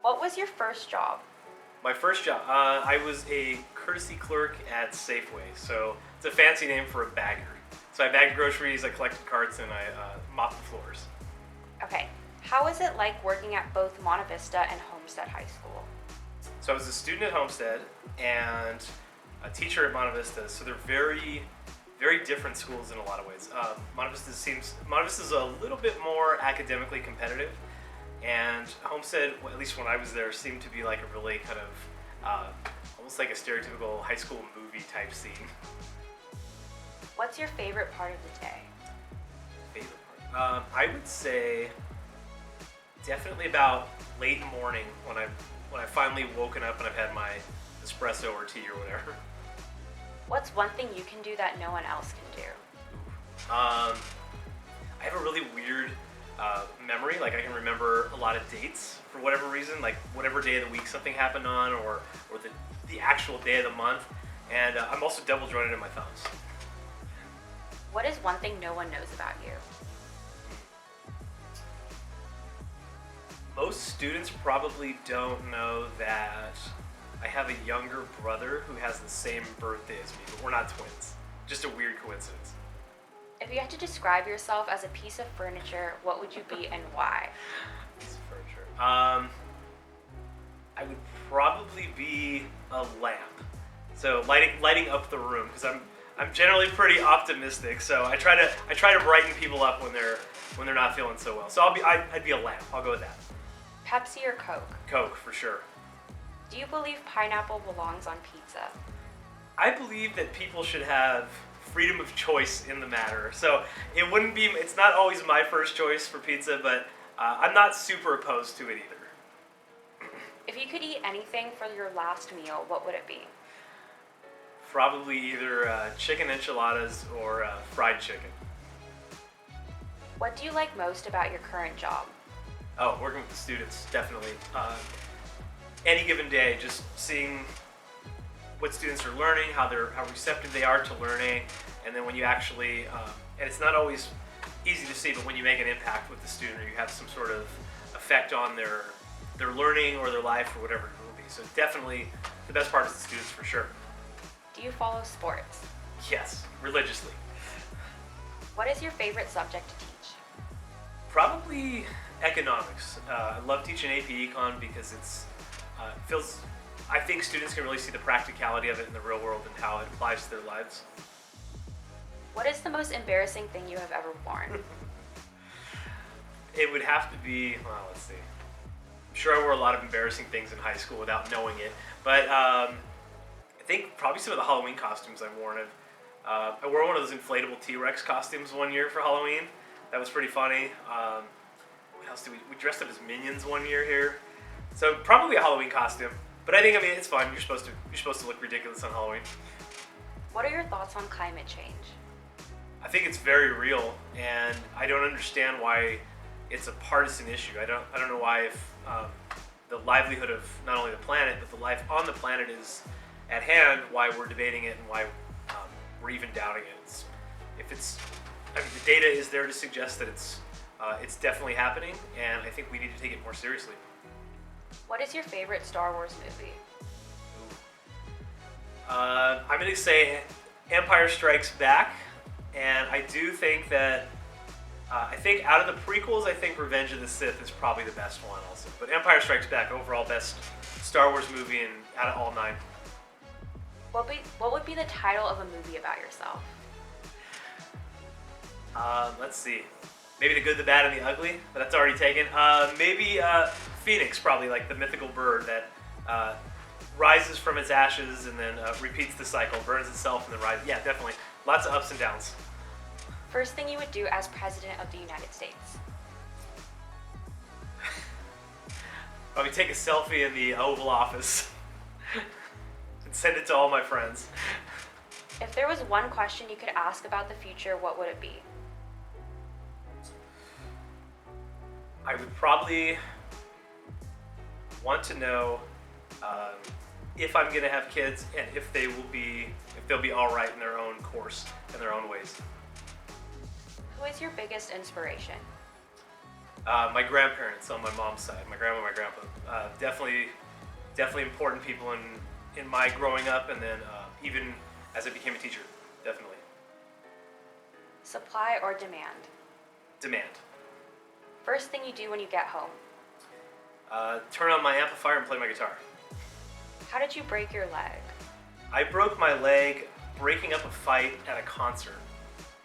What was your first job? My first job, I was a courtesy clerk at Safeway. So it's a fancy name for a bagger. So I bagged groceries, I collected carts, and I mopped the floors. Okay. How was it like working at both Monte Vista and Homestead High School? So I was a student at Homestead and a teacher at Monte Vista. So they're very, very different schools in a lot of ways. Monte Vista is a little bit more academically competitive, and Homestead, well, at least when I was there, seemed to be like a really kind of almost like a stereotypical high school movie type scene. What's your favorite part of the day? Favorite part? I would say definitely about late morning when I finally woken up and I've had my espresso or tea or whatever. What's one thing you can do that no one else can do? I have a really weird memory. Like I can remember a lot of dates for whatever reason, like whatever day of the week something happened on, or the actual day of the month. And I'm also double jointed in my thumbs. What is one thing no one knows about you? Most students probably don't know that I have a younger brother who has the same birthday as me, but we're not twins. Just a weird coincidence. If you had to describe yourself as a piece of furniture, what would you be and why? Piece of furniture. I would probably be a lamp. So lighting up the room, because I'm generally pretty optimistic. So I try to brighten people up when they're not feeling so well. So I'd be a lamp. I'll go with that. Pepsi or Coke? Coke for sure. Do you believe pineapple belongs on pizza? I believe that people should have freedom of choice in the matter. So it's not always my first choice for pizza, but I'm not super opposed to it either. If you could eat anything for your last meal, what would it be? Probably either chicken enchiladas or fried chicken. What do you like most about your current job? Oh, working with the students, definitely. Any given day, just seeing what students are learning, how receptive they are to learning, and then when you actually, and it's not always easy to see, but when you make an impact with the student, or you have some sort of effect on their learning or their life or whatever it will be. So definitely, the best part is the students for sure. Do you follow sports? Yes, religiously. What is your favorite subject to teach? Probably economics. I love teaching AP Econ because I think students can really see the practicality of it in the real world and how it applies to their lives. What is the most embarrassing thing you have ever worn? It would have to be, well, let's see. I'm sure I wore a lot of embarrassing things in high school without knowing it, but I think probably some of the Halloween costumes I've worn. I wore one of those inflatable T-Rex costumes one year for Halloween. That was pretty funny. What else did we dressed up as minions one year here. So probably a Halloween costume. But I mean it's fun. You're supposed to look ridiculous on Halloween. What are your thoughts on climate change? I think it's very real, and I don't understand why it's a partisan issue. I don't know why if the livelihood of not only the planet but the life on the planet is at hand, why we're debating it and why we're even doubting it. The data is there to suggest that it's definitely happening, and I think we need to take it more seriously. What is your favorite Star Wars movie? I'm going to say Empire Strikes Back, and I do think that I think out of the prequels, I think Revenge of the Sith is probably the best one also. But Empire Strikes Back, overall best Star Wars movie and out of all 9. What would be the title of a movie about yourself? Let's see. Maybe The Good, the Bad, and the Ugly, but that's already taken. Maybe Phoenix, probably like the mythical bird that rises from its ashes and then repeats the cycle, burns itself and then rises. Yeah, definitely. Lots of ups and downs. First thing you would do as President of the United States? Probably take a selfie in the Oval Office and send it to all my friends. If there was one question you could ask about the future, what would it be? I would probably want to know if I'm going to have kids and if they'll be all right in their own course, in their own ways. Who is your biggest inspiration? My grandparents on my mom's side, my grandma, my grandpa, definitely important people in my growing up, and then even as I became a teacher, definitely. Supply or demand? Demand. First thing you do when you get home? Turn on my amplifier and play my guitar. How did you break your leg? I broke my leg breaking up a fight at a concert,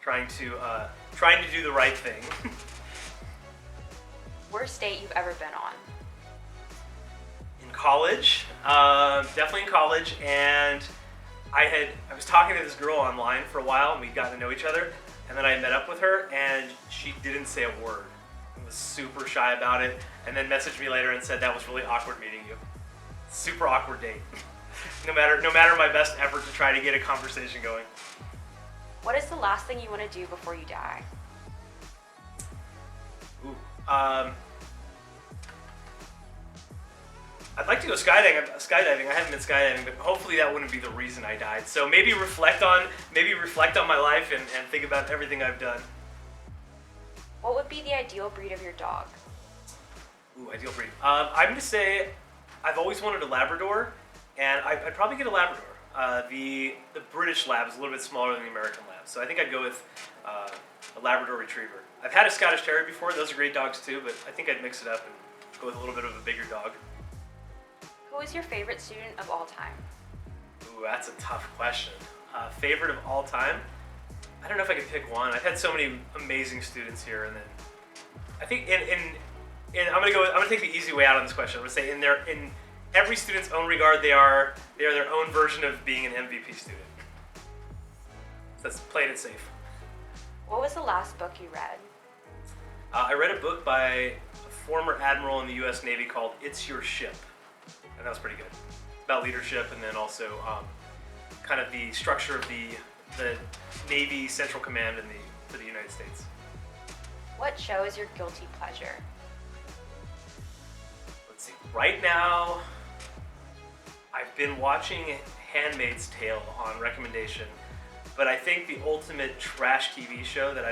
trying to do the right thing. Worst date you've ever been on? In college, definitely in college, and I was talking to this girl online for a while, and we'd gotten to know each other, and then I met up with her, and she didn't say a word. I was super shy about it, and then messaged me later and said that was really awkward meeting you. Super awkward date. No matter my best effort to try to get a conversation going. What is the last thing you want to do before you die? Ooh. I'd like to go skydiving. I haven't been skydiving, but hopefully that wouldn't be the reason I died. So maybe reflect on my life and think about everything I've done. What would be the ideal breed of your dog? Ooh, ideal breed. I'm gonna say I've always wanted a Labrador, and I'd probably get a Labrador. The British Lab is a little bit smaller than the American Lab, so I think I'd go with a Labrador Retriever. I've had a Scottish Terrier before; those are great dogs too, but I think I'd mix it up and go with a little bit of a bigger dog. Who is your favorite student of all time? Ooh, that's a tough question. Favorite of all time? I don't know if I could pick one. I've had so many amazing students here, and then I think I'm gonna take the easy way out on this question. I'm gonna say in every student's own regard, they are their own version of being an MVP student. That's playing it safe. What was the last book you read? I read a book by a former admiral in the U.S. Navy called "It's Your Ship," and that was pretty good. About leadership, and then also kind of the structure of the Navy Central Command for the United States. What show is your guilty pleasure? Let's see. Right now, I've been watching *Handmaid's Tale* on recommendation, but I think the ultimate trash TV show that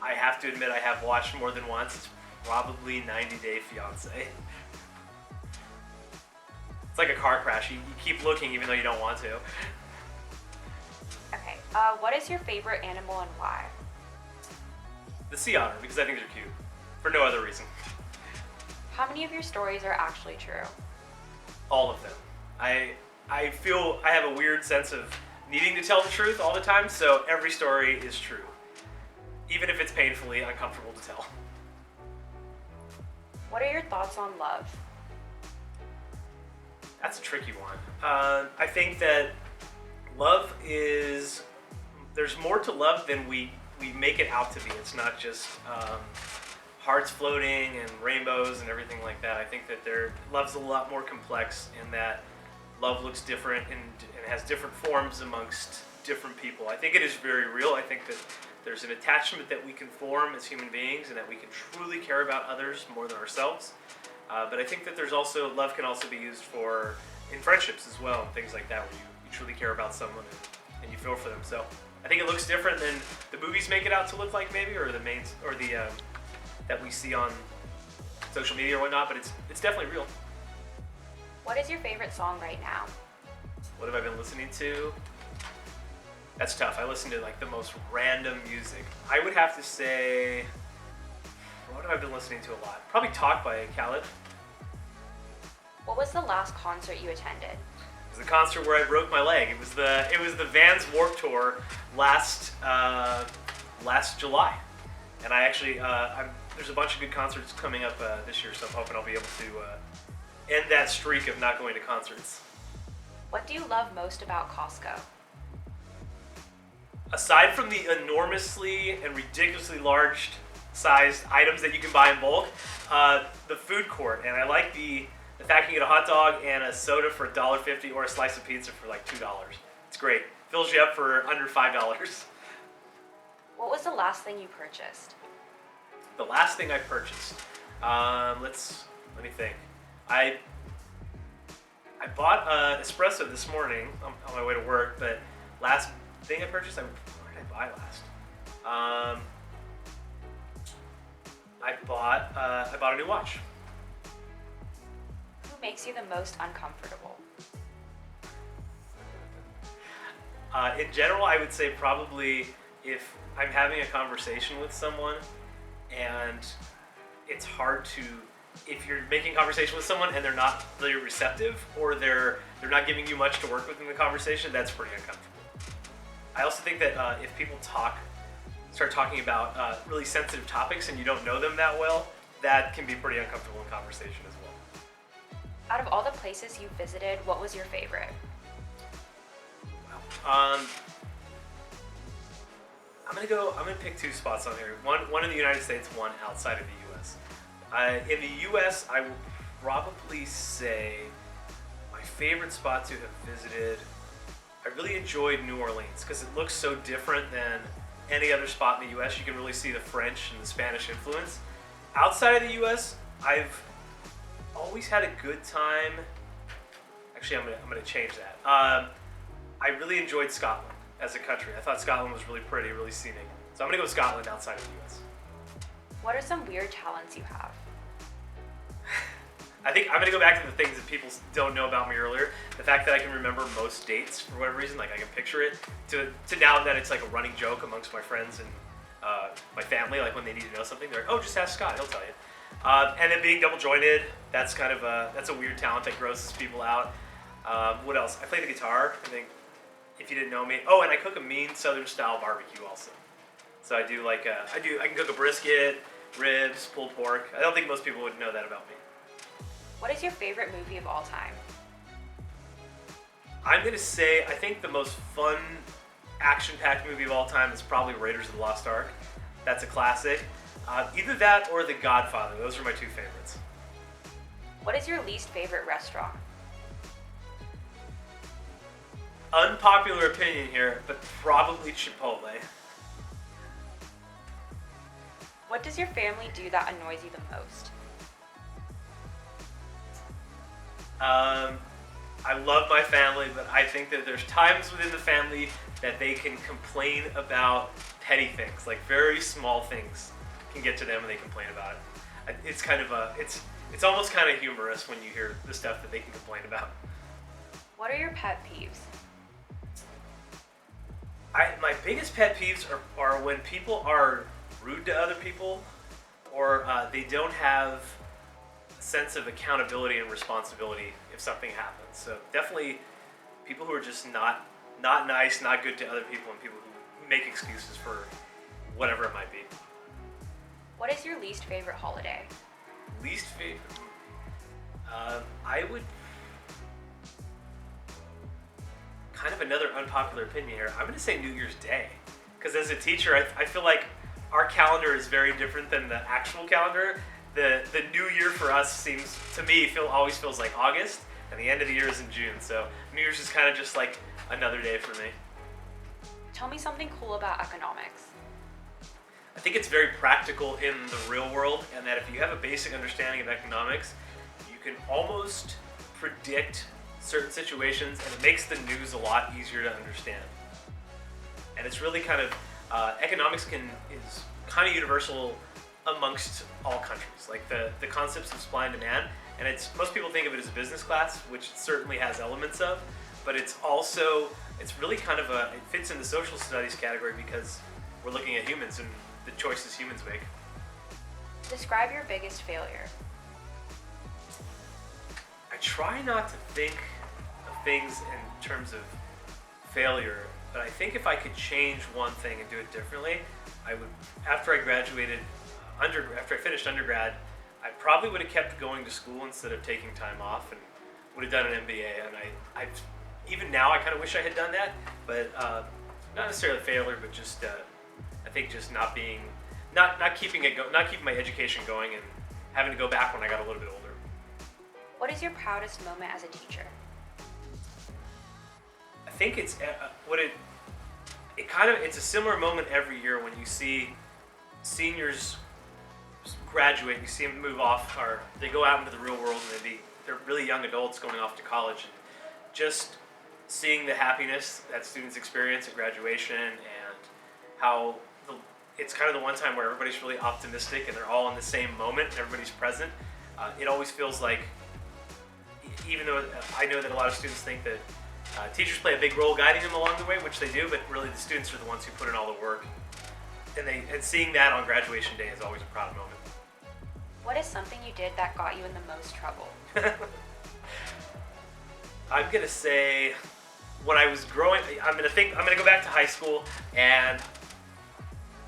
I have to admit I have watched more than once is probably *90 Day Fiancé*. It's like a car crash. You keep looking even though you don't want to. Okay. What is your favorite animal and why? The sea otter, because I think they're cute. For no other reason. How many of your stories are actually true? All of them. I feel I have a weird sense of needing to tell the truth all the time, so every story is true. Even if it's painfully uncomfortable to tell. What are your thoughts on love? That's a tricky one. I think that there's more to love than we make it out to be. It's not just hearts floating and rainbows and everything like that. I think that love's a lot more complex in that love looks different and has different forms amongst different people. I think it is very real. I think that there's an attachment that we can form as human beings and that we can truly care about others more than ourselves. But I think that love can also be used in friendships as well and things like that, where you truly care about someone and you feel for them. So I think it looks different than the movies make it out to look like, maybe, or that we see on social media or whatnot. But it's definitely real. What is your favorite song right now? What have I been listening to? That's tough. I listen to like the most random music. I would have to say, what have I been listening to a lot? Probably "Talk" by Khaled. What was the last concert you attended? It was the concert where I broke my leg. It was the Vans Warped Tour last July, and I actually there's a bunch of good concerts coming up this year, so I'm hoping I'll be able to end that streak of not going to concerts. What do you love most about Costco? Aside from the enormously and ridiculously large sized items that you can buy in bulk, the food court, and I like the fact you get a hot dog and a soda for $1.50 or a slice of pizza for like $2. It's great. Fills you up for under $5. What was the last thing you purchased? The last thing I purchased. Let me think. I bought an espresso this morning on my way to work, but last thing I purchased, where did I buy last? I bought a new watch. Who makes you the most uncomfortable? In general, I would say probably if I'm having a conversation with someone and it's hard to, if you're making conversation with someone and they're not really receptive or they're not giving you much to work with in the conversation, that's pretty uncomfortable. I also think that if people start talking about really sensitive topics and you don't know them that well, that can be pretty uncomfortable in conversation as well. Out of all the places you visited, what was your favorite? I'm gonna pick two spots on here. One in the United States, one outside of the U.S. In the U.S., I will probably say my favorite spot to have visited. I really enjoyed New Orleans because it looks so different than any other spot in the U.S. You can really see the French and the Spanish influence. Outside of the U.S., I've always had a good time. Actually, I'm gonna change that. I really enjoyed Scotland as a country. I thought Scotland was really pretty, really scenic. So I'm gonna go with Scotland outside of the U.S. What are some weird talents you have? I think I'm gonna go back to the things that people don't know about me earlier. The fact that I can remember most dates for whatever reason, like I can picture it, to now that it's like a running joke amongst my friends and my family. Like when they need to know something, they're like, "Oh, just ask Scott, he'll tell you." And then being double jointed, that's kind of that's a weird talent that grosses people out. What else? I play the guitar. I think if you didn't know me. Oh, and I cook a mean Southern style barbecue also. So I do like I can cook a brisket, ribs, pulled pork. I don't think most people would know that about me. What is your favorite movie of all time? I'm gonna say I think the most fun, action-packed movie of all time is probably Raiders of the Lost Ark. That's a classic. Either that or The Godfather. Those are my two favorites. What is your least favorite restaurant? Unpopular opinion here, but probably Chipotle. What does your family do that annoys you the most? I love my family, but I think that there's times within the family that they can complain about petty things, like very small things can get to them and they complain about it. It's kind of it's almost kind of humorous when you hear the stuff that they can complain about. What are your pet peeves? My biggest pet peeves are when people are rude to other people or they don't have a sense of accountability and responsibility if something happens. So definitely people who are just not nice, not good to other people, and people who make excuses for whatever it might be. What is your least favorite holiday? Least favorite? I would kind of another unpopular opinion here. I'm going to say New Year's Day, because as a teacher, I feel like our calendar is very different than the actual calendar. The New Year for us seems to me always feels like August, and the end of the year is in June. So New Year's is kind of just like another day for me. Tell me something cool about economics. I think it's very practical in the real world, and that if you have a basic understanding of economics, you can almost predict certain situations, and it makes the news a lot easier to understand. And it's really kind of economics is kind of universal amongst all countries. Like the concepts of supply and demand, and most people think of it as a business class, which it certainly has elements of, but it's really kind of it fits in the social studies category because we're looking at humans and the choices humans make. Describe your biggest failure. I try not to think of things in terms of failure, but I think if I could change one thing and do it differently, I would. After I graduated, after I finished undergrad, I probably would have kept going to school instead of taking time off, and would have done an MBA. And I even now I kind of wish I had done that, but not necessarily a failure, but just I think just not keeping my education going, and having to go back when I got a little bit older. What is your proudest moment as a teacher? I think it's it's a similar moment every year when you see seniors graduate, you see them move off, or they go out into the real world, and they're really young adults going off to college, and just seeing the happiness that students experience at graduation, and how it's kind of the one time where everybody's really optimistic and they're all in the same moment and everybody's present. It always feels like, even though I know that a lot of students think that teachers play a big role guiding them along the way, which they do, but really the students are the ones who put in all the work. And seeing that on graduation day is always a proud moment. What is something you did that got you in the most trouble? I'm gonna say, when I was growing, I'm gonna go back to high school, and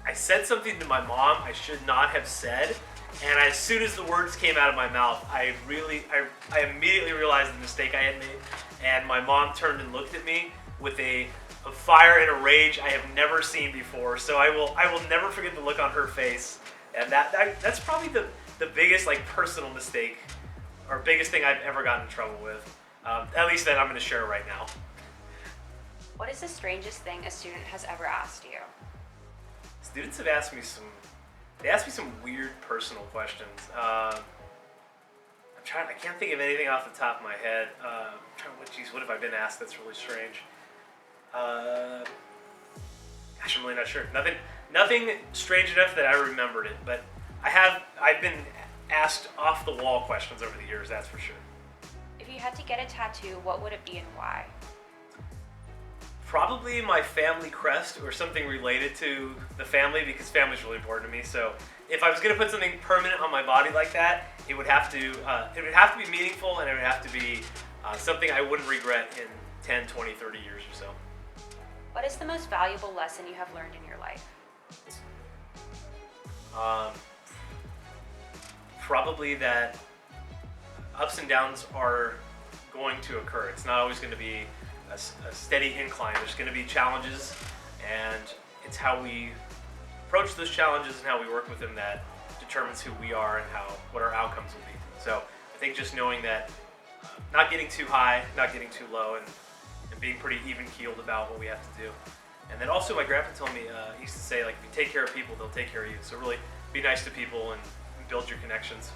I said something to my mom I should not have said, and as soon as the words came out of my mouth, I immediately realized the mistake I had made, and my mom turned and looked at me with a fire and a rage I have never seen before. So I will never forget the look on her face, and that's probably the biggest like personal mistake or biggest thing I've ever gotten in trouble with. At least that I'm going to share right now. What is the strangest thing a student has ever asked you? Students have asked me some weird personal questions. I can't think of anything off the top of my head. What have I been asked that's really strange? Gosh, I'm really not sure. Nothing strange enough that I remembered it, but I've been asked off the wall questions over the years, that's for sure. If you had to get a tattoo, what would it be and why? Probably my family crest or something related to the family, because family's really important to me. So if I was going to put something permanent on my body like that, it would have to be meaningful, and it would have to be something I wouldn't regret in 10, 20, 30 years or so. What is the most valuable lesson you have learned in your life? Probably that ups and downs are going to occur. It's not always going to be a steady incline. There's going to be challenges, and it's how we approach those challenges and how we work with them that determines who we are and what our outcomes will be. So I think just knowing that, not getting too high, not getting too low, and being pretty even-keeled about what we have to do. And then also my grandpa told me, he used to say, like, if you take care of people, they'll take care of you. So really be nice to people and build your connections.